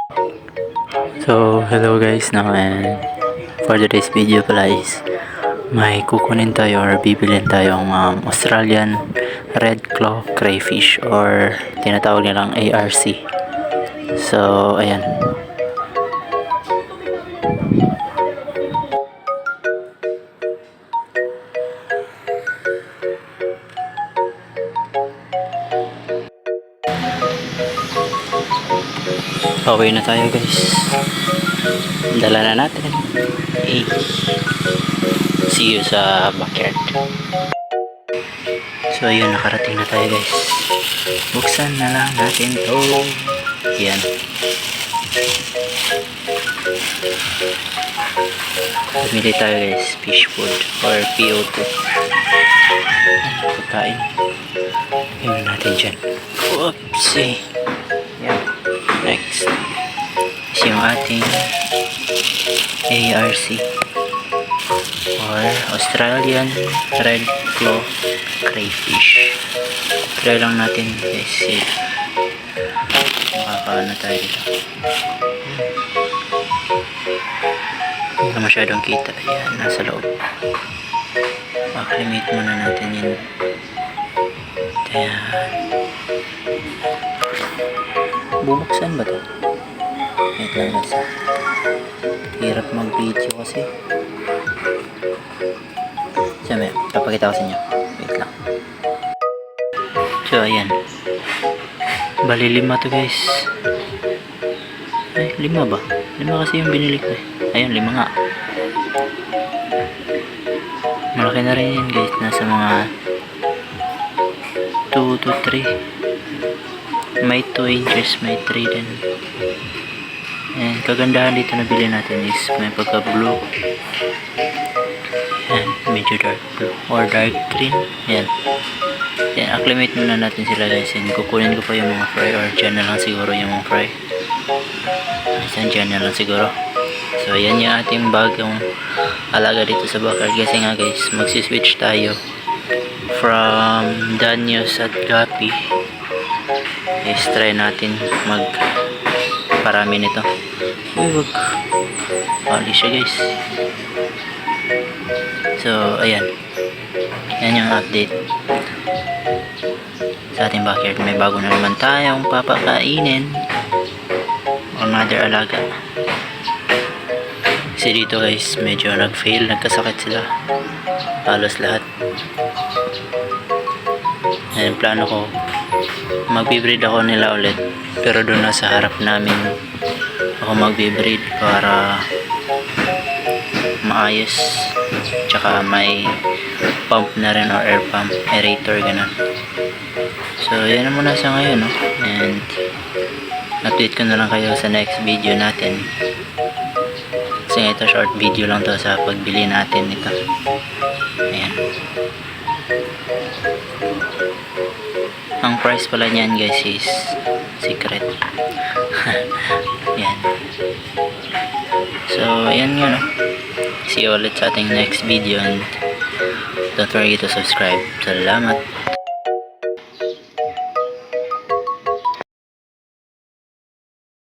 So, hello guys now, and for today's video pala is may kukunin tayo or bibilin tayong Australian Red Claw Crayfish or tinatawag nilang ARC. So, ayan. Pauwi na tayo guys. Dala na natin. Hey. See you sa backyard. So ayun, nakarating na tayo guys. Buksan na lang natin to. Yan. Pumili tayo guys, fish food or PO2. Pagkain. Ayun natin dyan. Oopsie. Yan. Next is yung ating ARC or Australian Red Claw Crayfish. Try lang natin guys, makakaano tayo dito. Hindi na masyadong kita. Ayan, nasa loob. Acclimate muna natin yun. Ayan. Bubuksan ba ito? Wait lang guys. Hirap mag video kasi. Sabi, papakita ko sa inyo. Wait lang. So ayan. Bali 5 to guys. Ay 5 ba? 5 kasi yung binili ko eh. Ayun 5 nga. Malaki na rin yan guys. Nasa mga 2 to 3. May 2 inches, may 3 din. Ayan, kagandahan dito na bili natin is may pagka blue. Ayan, medyo dark blue or dark green. Ayan. Ayan, acclimate muna natin sila guys. And kukunin ko pa yung mga fry or dyan na lang siguro yung mga fry. Dyan na lang siguro. So ayan yung ating bagong alaga dito sa backyard. Kasi nga guys, magsiswitch tayo from Danyos at Gapi. Is try natin parami nito. Uy, wag ali siya guys. So ayan, yan yung update sa ating backyard. May bago na naman tayong papakainin, another alaga. Kasi dito guys, medyo nag-fail, nagkasakit sila halos lahat. Ayan, plano ko magbe-breed ako nila ulit, pero doon na sa harap namin ako magbe-breed para maayos, tsaka may pump na rin or air pump, aerator, ganun. So yan na muna sa ngayon, no? And update ko na lang kayo sa next video natin, kasi ito short video lang to sa pagbili natin ito. Ayan. Ang price pala niyan guys is secret. Yan. So ayan nga, no? See you ulit sa ating next video, and don't forget to subscribe. Salamat.